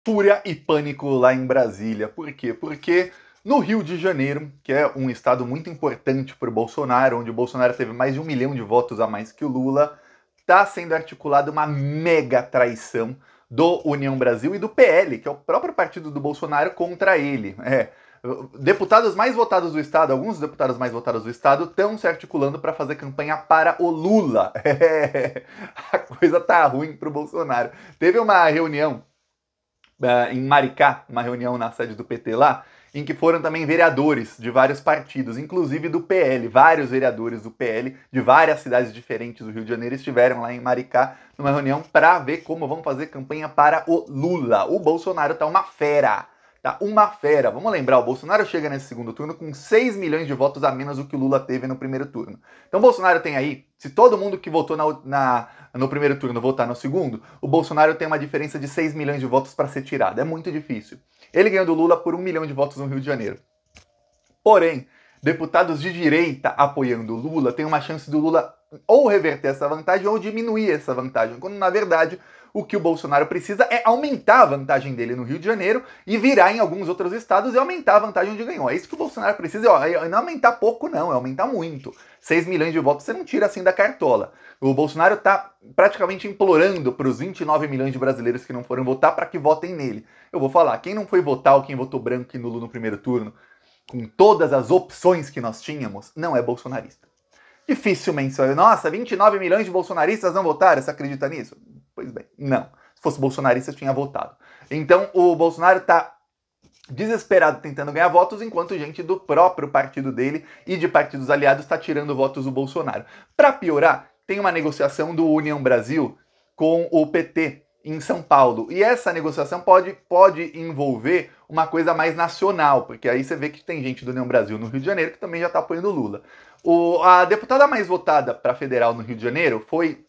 Fúria e pânico lá em Brasília. Por quê? Porque no Rio de Janeiro, que é um estado muito importante para o Bolsonaro, onde o Bolsonaro teve mais de 1 milhão de votos a mais que o Lula, está sendo articulada uma mega traição do União Brasil e do PL, que é o próprio partido do Bolsonaro, contra ele. Deputados mais votados do estado, alguns deputados mais votados do estado, estão se articulando para fazer campanha para o Lula. A coisa tá ruim para o Bolsonaro. Teve uma reunião em Maricá, uma reunião na sede do PT lá, em que foram também vereadores de vários partidos, inclusive do PL. Vários vereadores do PL de várias cidades diferentes do Rio de Janeiro estiveram lá em Maricá numa reunião para ver como vão fazer campanha para o Lula. O Bolsonaro tá uma fera. Tá uma fera. Vamos lembrar, o Bolsonaro chega nesse segundo turno com 6 milhões de votos a menos do que o Lula teve no primeiro turno. Então o Bolsonaro tem aí, se todo mundo que votou no primeiro turno votar no segundo, o Bolsonaro tem uma diferença de 6 milhões de votos para ser tirado. É muito difícil. Ele ganhou do Lula por 1 milhão de votos no Rio de Janeiro. Porém, deputados de direita apoiando o Lula têm uma chance do Lula ou reverter essa vantagem ou diminuir essa vantagem, quando na verdade o que o Bolsonaro precisa é aumentar a vantagem dele no Rio de Janeiro e virar em alguns outros estados e aumentar a vantagem onde ganhou. É isso que o Bolsonaro precisa, não aumentar pouco não, é aumentar muito. 6 milhões de votos você não tira assim da cartola. O Bolsonaro está praticamente implorando para os 29 milhões de brasileiros que não foram votar para que votem nele. Eu vou falar, quem não foi votar ou quem votou branco e nulo no primeiro turno, com todas as opções que nós tínhamos, não é bolsonarista. Dificilmente, nossa, 29 milhões de bolsonaristas não votaram, você acredita nisso? Pois bem, não. Se fosse bolsonarista, tinha votado. Então, o Bolsonaro está desesperado tentando ganhar votos, enquanto gente do próprio partido dele e de partidos aliados está tirando votos do Bolsonaro. Para piorar, tem uma negociação do União Brasil com o PT em São Paulo. E essa negociação pode envolver uma coisa mais nacional, porque aí você vê que tem gente do União Brasil no Rio de Janeiro que também já está apoiando o Lula. A deputada mais votada para federal no Rio de Janeiro foi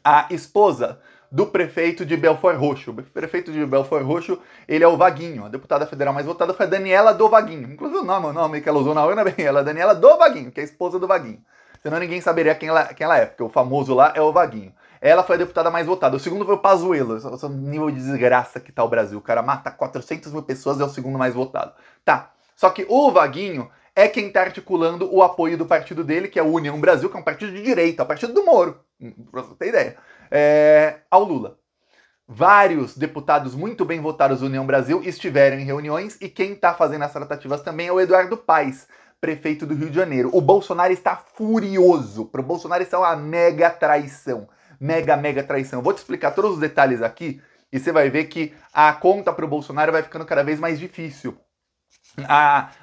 a esposa do prefeito de Belford Roxo. O prefeito de Belford Roxo, ele é o Vaguinho. A deputada federal mais votada foi a Daniela do Vaguinho. Inclusive o nome que ela usou na urna, bem, ela é a Daniela do Vaguinho, que é a esposa do Vaguinho. Senão ninguém saberia quem ela é, porque o famoso lá é o Vaguinho. Ela foi a deputada mais votada. O segundo foi o Pazuello. Esse é o nível de desgraça que tá o Brasil. O cara mata 400 mil pessoas e é o segundo mais votado. Tá. Só que o Vaguinho é quem tá articulando o apoio do partido dele, que é o União Brasil, que é um partido de direita, o partido do Moro, pra você ter ideia, ao Lula. Vários deputados muito bem votados do União Brasil estiveram em reuniões e quem tá fazendo as tratativas também é o Eduardo Paes, prefeito do Rio de Janeiro. O Bolsonaro está furioso. Pro Bolsonaro isso é uma mega traição. Mega traição. Vou te explicar todos os detalhes aqui e você vai ver que a conta pro Bolsonaro vai ficando cada vez mais difícil.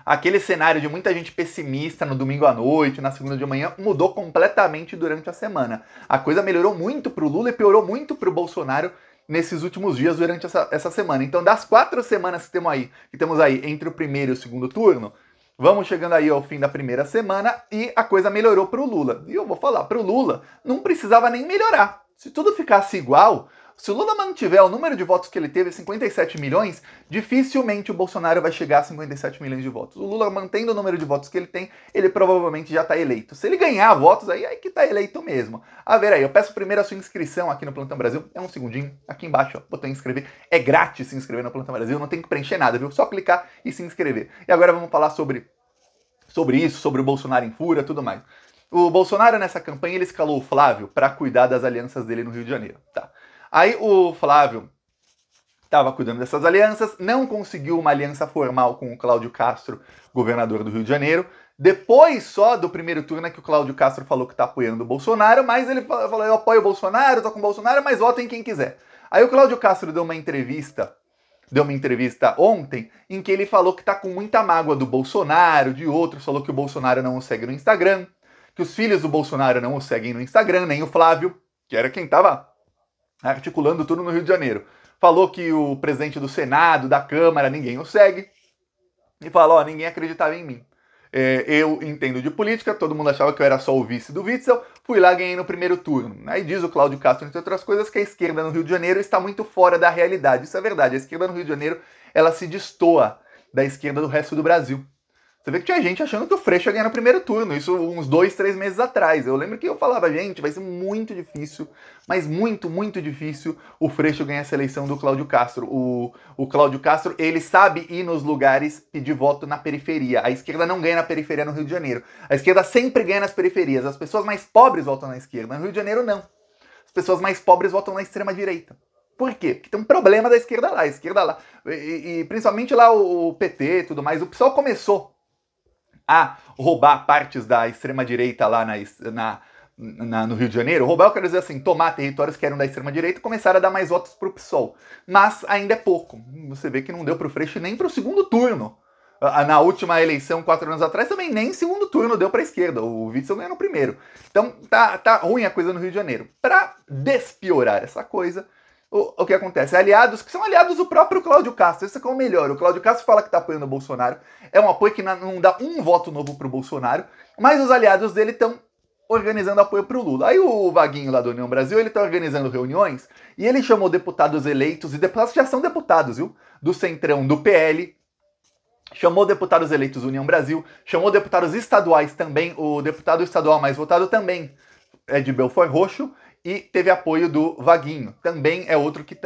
Aquele cenário de muita gente pessimista no domingo à noite, na segunda de manhã, mudou completamente durante a semana. A coisa melhorou muito pro Lula e piorou muito pro Bolsonaro nesses últimos dias durante essa semana. Então, das 4 semanas que temos aí entre o primeiro e o segundo turno, vamos chegando aí ao fim da primeira semana e a coisa melhorou pro Lula. E eu vou falar, pro Lula não precisava nem melhorar. Se tudo ficasse igual, se o Lula mantiver o número de votos que ele teve, 57 milhões, dificilmente o Bolsonaro vai chegar a 57 milhões de votos. O Lula mantendo o número de votos que ele tem, ele provavelmente já está eleito. Se ele ganhar votos, aí que está eleito mesmo. A ver aí, eu peço primeiro a sua inscrição aqui no Plantão Brasil. É um segundinho, aqui embaixo, ó, botão inscrever. É grátis se inscrever no Plantão Brasil, não tem que preencher nada, viu? Só clicar e se inscrever. E agora vamos falar sobre isso, sobre o Bolsonaro em fúria e tudo mais. O Bolsonaro nessa campanha, ele escalou o Flávio para cuidar das alianças dele no Rio de Janeiro, tá? Aí o Flávio estava cuidando dessas alianças, não conseguiu uma aliança formal com o Cláudio Castro, governador do Rio de Janeiro. Depois só do primeiro turno é que o Cláudio Castro falou que está apoiando o Bolsonaro, mas ele falou, eu apoio o Bolsonaro, tô com o Bolsonaro, mas votem quem quiser. Aí o Cláudio Castro deu uma entrevista ontem, em que ele falou que está com muita mágoa do Bolsonaro, de outros, falou que o Bolsonaro não o segue no Instagram, que os filhos do Bolsonaro não o seguem no Instagram, nem o Flávio, que era quem estava articulando tudo no Rio de Janeiro. Falou que o presidente do Senado, da Câmara, ninguém o segue. E falou, ninguém acreditava em mim. Eu entendo de política, todo mundo achava que eu era só o vice do Witzel, fui lá e ganhei no primeiro turno. Aí diz o Cláudio Castro, entre outras coisas, que a esquerda no Rio de Janeiro está muito fora da realidade. Isso é verdade, a esquerda no Rio de Janeiro, ela se destoa da esquerda do resto do Brasil. Você vê que tinha gente achando que o Freixo ia ganhar no primeiro turno, isso uns 2, 3 meses atrás. Eu lembro que eu falava, gente, vai ser muito difícil, mas muito, muito difícil o Freixo ganhar essa eleição do Cláudio Castro. O Cláudio Castro, ele sabe ir nos lugares pedir voto na periferia. A esquerda não ganha na periferia no Rio de Janeiro. A esquerda sempre ganha nas periferias. As pessoas mais pobres votam na esquerda. No Rio de Janeiro, não. As pessoas mais pobres votam na extrema-direita. Por quê? Porque tem um problema da esquerda lá. A esquerda lá, e principalmente lá o PT e tudo mais, o pessoal começou a roubar partes da extrema-direita lá no Rio de Janeiro. Roubar, eu quero dizer assim, tomar territórios que eram da extrema-direita e começar a dar mais votos pro PSOL. Mas ainda é pouco. Você vê que não deu pro Freixo nem pro segundo turno. Na última eleição, 4 anos atrás, também nem segundo turno deu pra esquerda. O Witzel ganhou no primeiro. Então tá ruim a coisa no Rio de Janeiro. Pra despiorar essa coisa, o que acontece? Aliados, que são aliados do próprio Cláudio Castro. Esse é o melhor. O Cláudio Castro fala que tá apoiando o Bolsonaro. É um apoio que não dá um voto novo pro Bolsonaro. Mas os aliados dele estão organizando apoio pro Lula. Aí o Vaguinho lá do União Brasil, ele tá organizando reuniões e ele chamou deputados eleitos, e deputados que já são deputados, viu? Do Centrão, do PL, chamou deputados eleitos do União Brasil, chamou deputados estaduais também, o deputado estadual mais votado também é de Belford Roxo, e teve apoio do Vaguinho, também é outro que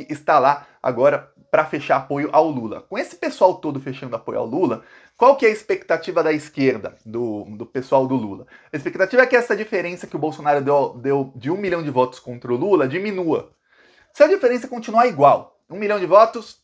está lá agora para fechar apoio ao Lula. Com esse pessoal todo fechando apoio ao Lula, qual que é a expectativa da esquerda, do pessoal do Lula? A expectativa é que essa diferença que o Bolsonaro deu de 1 milhão de votos contra o Lula diminua. Se a diferença continuar igual, 1 milhão de votos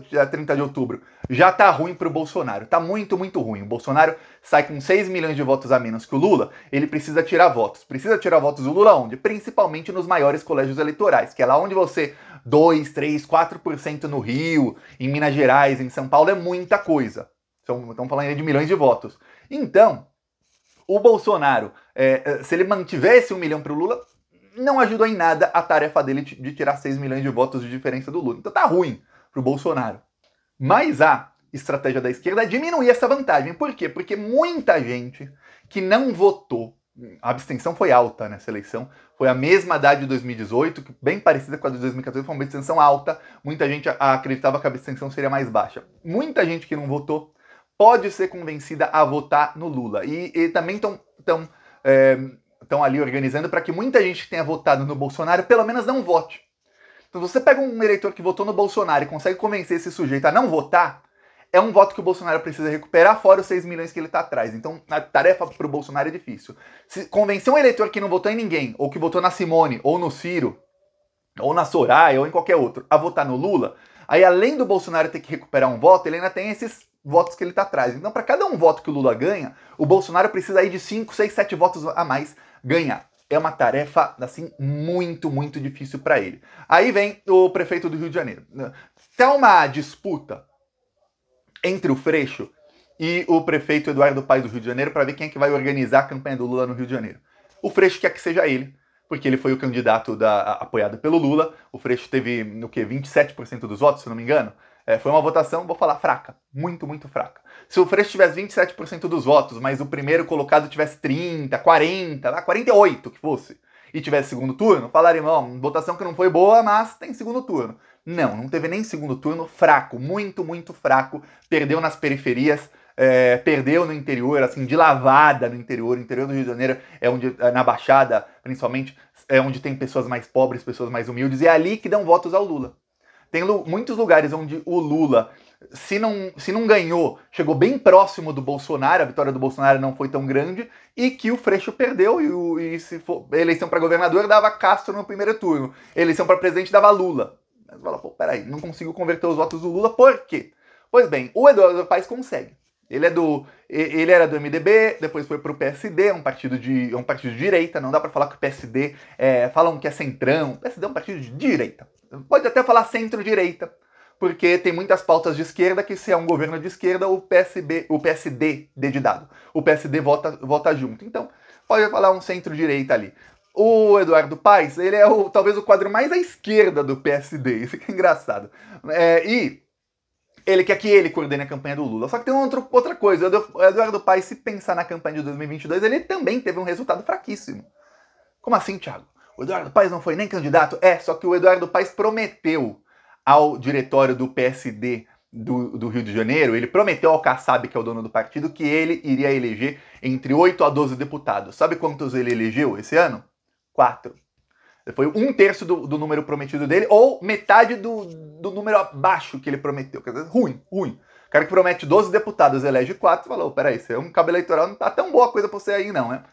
dia 30 de outubro, já tá ruim pro Bolsonaro, tá muito, muito ruim. O Bolsonaro sai com 6 milhões de votos a menos que o Lula, ele precisa tirar votos. Precisa tirar votos do Lula onde? Principalmente nos maiores colégios eleitorais, que é lá onde você 2, 3, 4% no Rio, em Minas Gerais, em São Paulo, é muita coisa. Estamos falando aí de milhões de votos. Então, o Bolsonaro, se ele mantiver esse 1 milhão pro Lula, não ajudou em nada a tarefa dele de tirar 6 milhões de votos de diferença do Lula. Então tá ruim pro Bolsonaro. Mas a estratégia da esquerda é diminuir essa vantagem. Por quê? Porque muita gente que não votou, a abstenção foi alta nessa eleição, foi a mesma da de 2018, bem parecida com a de 2014, foi uma abstenção alta, muita gente acreditava que a abstenção seria mais baixa. Muita gente que não votou pode ser convencida a votar no Lula. E também estão ali organizando para que muita gente que tenha votado no Bolsonaro pelo menos não vote. Então, se você pega um eleitor que votou no Bolsonaro e consegue convencer esse sujeito a não votar, é um voto que o Bolsonaro precisa recuperar, fora os 6 milhões que ele está atrás. Então, a tarefa para o Bolsonaro é difícil. Se convencer um eleitor que não votou em ninguém, ou que votou na Simone, ou no Ciro, ou na Soraya, ou em qualquer outro, a votar no Lula, aí além do Bolsonaro ter que recuperar um voto, ele ainda tem esses votos que ele está atrás. Então, para cada um voto que o Lula ganha, o Bolsonaro precisa aí de 5, 6, 7 votos a mais ganhar. É uma tarefa, assim, muito, muito difícil para ele. Aí vem o prefeito do Rio de Janeiro. Tem uma disputa entre o Freixo e o prefeito Eduardo Paes do Rio de Janeiro para ver quem é que vai organizar a campanha do Lula no Rio de Janeiro. O Freixo quer que seja ele, porque ele foi o candidato apoiado pelo Lula. O Freixo teve, 27% dos votos, se não me engano. Foi uma votação, vou falar, fraca. Muito, muito fraca. Se o Freixo tivesse 27% dos votos, mas o primeiro colocado tivesse 30, 40, 48 que fosse, e tivesse segundo turno, falaria, irmão, votação que não foi boa, mas tem segundo turno. Não teve nem segundo turno, fraco, muito, muito fraco. Perdeu nas periferias, perdeu no interior, assim, de lavada no interior. O interior do Rio de Janeiro é onde, na Baixada, principalmente, é onde tem pessoas mais pobres, pessoas mais humildes, e é ali que dão votos ao Lula. Tem muitos lugares onde o Lula, se não ganhou, chegou bem próximo do Bolsonaro, a vitória do Bolsonaro não foi tão grande, e que o Freixo perdeu, e se for eleição para governador, dava Castro no primeiro turno. Eleição para presidente dava Lula. Mas fala, pô, peraí, não consigo converter os votos do Lula, por quê? Pois bem, o Eduardo Paes consegue. Ele era do MDB, depois foi pro PSD, é um partido de direita, não dá para falar que o PSD falam que é centrão, o PSD é um partido de direita. Pode até falar centro-direita, porque tem muitas pautas de esquerda que se é um governo de esquerda, o PSD de dado. O PSD vota junto. Então, pode falar um centro-direita ali. O Eduardo Paes, ele é talvez o quadro mais à esquerda do PSD, isso que é engraçado. E ele quer que ele coordene a campanha do Lula. Só que tem outra coisa, o Eduardo Paes, se pensar na campanha de 2022, ele também teve um resultado fraquíssimo. Como assim, Thiago? O Eduardo Paes não foi nem candidato? Só que o Eduardo Paes prometeu ao diretório do PSD do Rio de Janeiro, ele prometeu ao Kassab, que é o dono do partido, que ele iria eleger entre 8 a 12 deputados. Sabe quantos ele elegeu esse ano? 4. Foi 1/3 do número prometido dele, ou metade do número abaixo que ele prometeu. Quer dizer, ruim. O cara que promete 12 deputados elege 4, falou, peraí, isso é um cabo eleitoral, não tá tão boa coisa pra você aí não, né?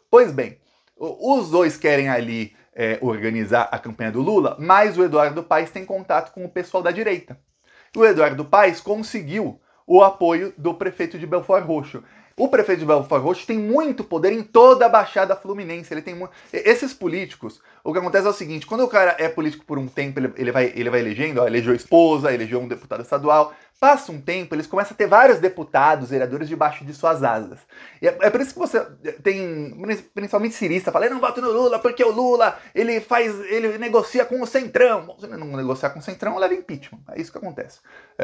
Pois bem, os dois querem ali organizar a campanha do Lula, mas o Eduardo Paes tem contato com o pessoal da direita. O Eduardo Paes conseguiu o apoio do prefeito de Belford Roxo. O prefeito de Belford Roxo tem muito poder em toda a Baixada Fluminense. Ele tem esses políticos, o que acontece é o seguinte, quando o cara é político por um tempo, ele vai elegendo, elegeu a esposa, elegeu um deputado estadual, passa um tempo, eles começam a ter vários deputados, vereadores debaixo de suas asas. E é por isso que você tem, principalmente cirista, fala, eu não voto no Lula porque o Lula, ele negocia com o Centrão. Bom, se ele não negociar com o Centrão, leva impeachment. É isso que acontece.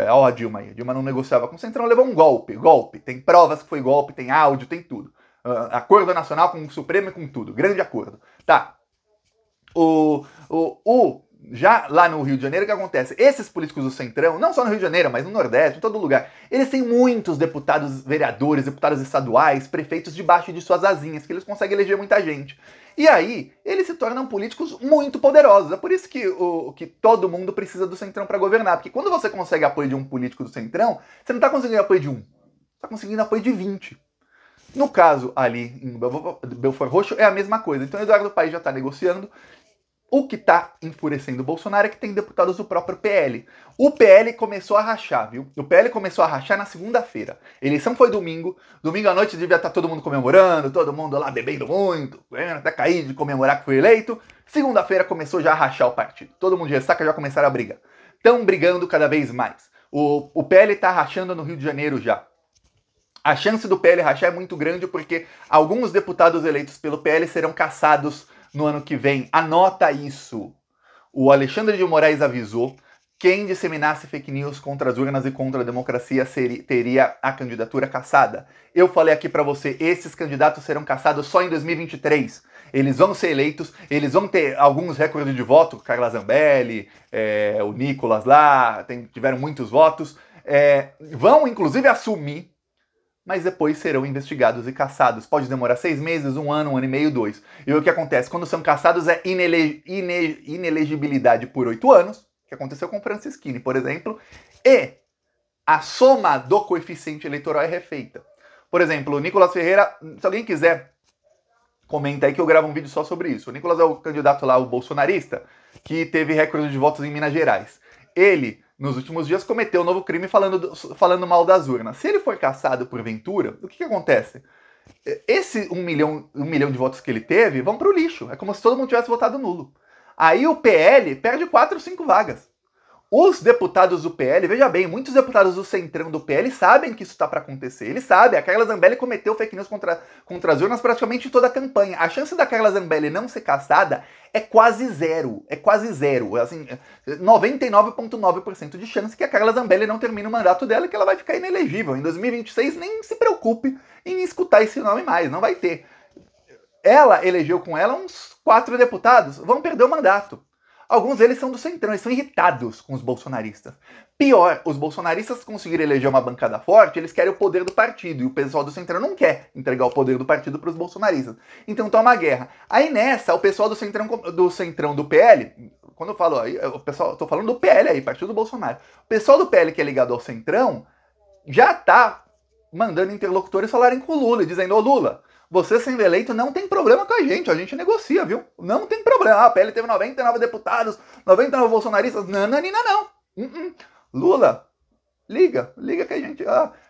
Ó a Dilma aí. A Dilma não negociava com o Centrão, levou um golpe. Tem provas que foi golpe, tem áudio, tem tudo. Acordo nacional com o Supremo e com tudo. Grande acordo. Tá. Já lá no Rio de Janeiro, o que acontece? Esses políticos do Centrão, não só no Rio de Janeiro, mas no Nordeste, em todo lugar, eles têm muitos deputados, vereadores, deputados estaduais, prefeitos debaixo de suas asinhas, que eles conseguem eleger muita gente. E aí, eles se tornam políticos muito poderosos. É por isso que todo mundo precisa do Centrão para governar. Porque quando você consegue apoio de um político do Centrão, você não está conseguindo apoio de um, você está conseguindo apoio de 20. No caso ali em Belford Roxo é a mesma coisa. Então o Eduardo Paes já está negociando. O que está enfurecendo o Bolsonaro é que tem deputados do próprio PL. O PL começou a rachar, viu? O PL começou a rachar na segunda-feira. A eleição foi domingo. Domingo à noite devia estar todo mundo comemorando, todo mundo lá bebendo muito, até cair de comemorar que foi eleito. Segunda-feira começou já a rachar o partido. Todo mundo de ressaca já começaram a brigar. Estão brigando cada vez mais. O PL está rachando no Rio de Janeiro já. A chance do PL rachar é muito grande porque alguns deputados eleitos pelo PL serão cassados no ano que vem. Anota isso. O Alexandre de Moraes avisou: quem disseminasse fake news contra as urnas e contra a democracia teria a candidatura cassada. Eu falei aqui pra você, esses candidatos serão cassados só em 2023. Eles vão ser eleitos, eles vão ter alguns recordes de voto, Carla Zambelli, o Nicolas lá, tiveram muitos votos, vão inclusive assumir, mas depois serão investigados e cassados. Pode demorar 6 meses, 1 ano, 1 ano e meio, 2. E o que acontece? Quando são cassados é inelegibilidade por 8 anos, que aconteceu com Francisquini, por exemplo, e a soma do coeficiente eleitoral é refeita. Por exemplo, o Nicolas Ferreira, se alguém quiser, comenta aí que eu gravo um vídeo só sobre isso. O Nicolas é o candidato lá, o bolsonarista, que teve recorde de votos em Minas Gerais. Ele, nos últimos dias, cometeu um novo crime falando mal das urnas. Se ele for cassado por Ventura, o que acontece? Esse 1 milhão de votos que ele teve vão para o lixo. É como se todo mundo tivesse votado nulo. Aí o PL perde 4 ou 5 vagas. Os deputados do PL, veja bem, muitos deputados do Centrão do PL sabem que isso está para acontecer. Eles sabem, a Carla Zambelli cometeu fake news contra as urnas praticamente toda a campanha. A chance da Carla Zambelli não ser cassada é quase zero. É quase zero. Assim, 99,9% de chance que a Carla Zambelli não termine o mandato dela e que ela vai ficar inelegível. Em 2026, nem se preocupe em escutar esse nome mais, não vai ter. Ela elegeu com ela uns 4 deputados, vão perder o mandato. Alguns deles são do Centrão, eles são irritados com os bolsonaristas. Pior, os bolsonaristas conseguiram eleger uma bancada forte, eles querem o poder do partido, e o pessoal do Centrão não quer entregar o poder do partido para os bolsonaristas. Então tá uma guerra. Aí nessa, o pessoal do Centrão do PL, quando eu falo aí, o pessoal, tô falando do PL aí, partido do Bolsonaro. O pessoal do PL que é ligado ao Centrão já tá mandando interlocutores falarem com o Lula, dizendo: ô Lula, você sendo eleito não tem problema com a gente negocia, viu? Não tem problema. A PL teve 99 deputados, 99 bolsonaristas. Não. Lula, liga que a gente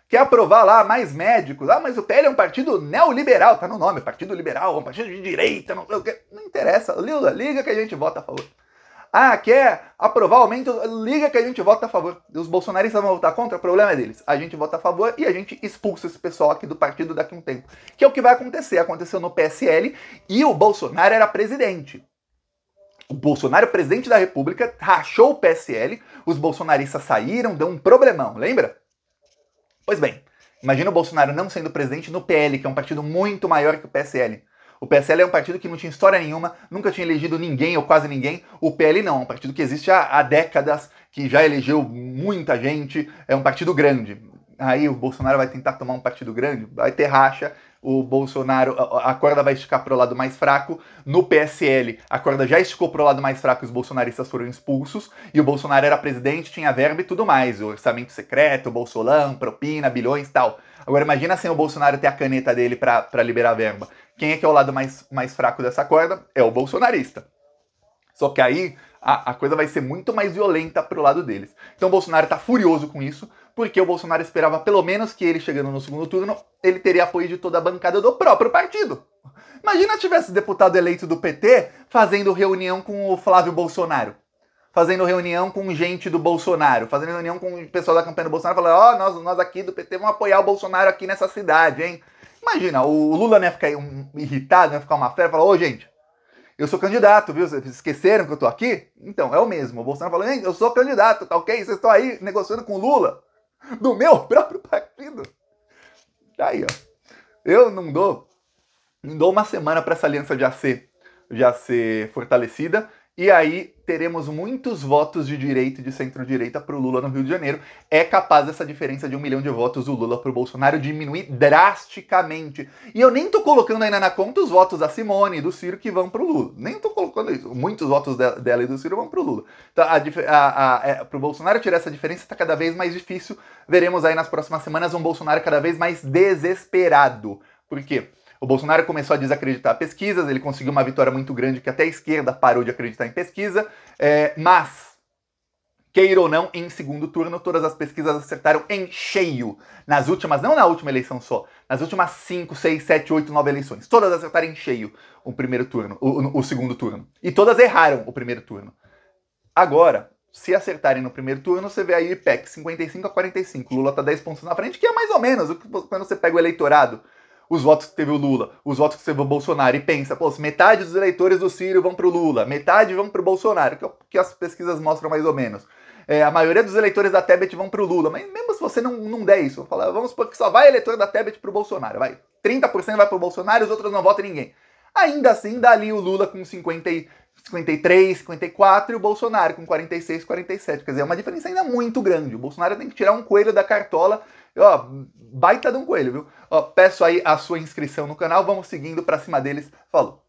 quer aprovar lá mais médicos. Mas o PL é um partido neoliberal, tá no nome, Partido Liberal, um partido de direita, não sei o quê. Não interessa. Lula, liga que a gente vota a favor. Quer aprovar aumento? Liga que a gente vota a favor. Os bolsonaristas vão votar contra? O problema é deles. A gente vota a favor e a gente expulsa esse pessoal aqui do partido daqui a um tempo. Que é o que vai acontecer. Aconteceu no PSL e o Bolsonaro era presidente. O Bolsonaro, presidente da República, rachou o PSL, os bolsonaristas saíram, deu um problemão, lembra? Pois bem, imagina o Bolsonaro não sendo presidente no PL, que é um partido muito maior que o PSL. O PSL é um partido que não tinha história nenhuma, nunca tinha elegido ninguém ou quase ninguém. O PL não, é um partido que existe há décadas, que já elegeu muita gente, é um partido grande. Aí o Bolsonaro vai tentar tomar um partido grande, vai ter racha, o Bolsonaro, a corda vai esticar para o lado mais fraco. No PSL, a corda já esticou para o lado mais fraco e os bolsonaristas foram expulsos, e o Bolsonaro era presidente, tinha verba e tudo mais, o orçamento secreto, o Bolsolão, propina, bilhões e tal. Agora imagina sem o Bolsonaro ter a caneta dele para liberar verba. Quem é que é o lado mais fraco dessa corda? É o bolsonarista. Só que aí a coisa vai ser muito mais violenta pro lado deles. Então o Bolsonaro tá furioso com isso, porque o Bolsonaro esperava pelo menos que ele, chegando no segundo turno, ele teria apoio de toda a bancada do próprio partido. Imagina se tivesse deputado eleito do PT fazendo reunião com o Flávio Bolsonaro, fazendo reunião com gente do Bolsonaro, fazendo reunião com o pessoal da campanha do Bolsonaro, falando, ó, nós aqui do PT vamos apoiar o Bolsonaro aqui nessa cidade, hein? Imagina, o Lula não ia ficar irritado, não ia ficar uma fera, falar, ô gente, eu sou candidato, viu? Vocês esqueceram que eu tô aqui? Então, é o mesmo. O Bolsonaro falou, eu sou candidato, tá ok? Vocês estão aí negociando com o Lula, do meu próprio partido. Tá aí, ó. Eu não dou uma semana para essa aliança já ser fortalecida, e aí teremos muitos votos de direita e de centro-direita pro Lula no Rio de Janeiro. É capaz dessa diferença de 1 milhão de votos do Lula pro Bolsonaro diminuir drasticamente. E eu nem tô colocando ainda na conta os votos da Simone e do Ciro que vão pro Lula. Nem tô colocando isso. Muitos votos dela e do Ciro vão pro Lula. Então, pro Bolsonaro tirar essa diferença tá cada vez mais difícil. Veremos aí nas próximas semanas um Bolsonaro cada vez mais desesperado. Por quê? O Bolsonaro começou a desacreditar pesquisas, ele conseguiu uma vitória muito grande que até a esquerda parou de acreditar em pesquisa, mas, queira ou não, em segundo turno, todas as pesquisas acertaram em cheio. Nas últimas, não na última eleição só, nas últimas 5, 6, 7, 8, 9 eleições, todas acertaram em cheio o primeiro turno, o segundo turno. E todas erraram o primeiro turno. Agora, se acertarem no primeiro turno, você vê aí o IPEC 55-45, Lula tá 10 pontos na frente, que é mais ou menos quando você pega o eleitorado, os votos que teve o Lula, os votos que teve o Bolsonaro, e pensa, pô, metade dos eleitores do Ciro vão pro Lula, metade vão pro Bolsonaro, que as pesquisas mostram mais ou menos. A maioria dos eleitores da Tebet vão pro Lula, mas mesmo se você não der isso, vamos supor que só vai eleitor da Tebet pro Bolsonaro, vai, 30% vai pro Bolsonaro e os outros não votam em ninguém. Ainda assim, dá ali o Lula com 53, 54 e o Bolsonaro com 46, 47. Quer dizer, é uma diferença ainda muito grande. O Bolsonaro tem que tirar um coelho da cartola. Ó, baita de um coelho, viu? Ó, peço aí a sua inscrição no canal. Vamos seguindo pra cima deles. Falou!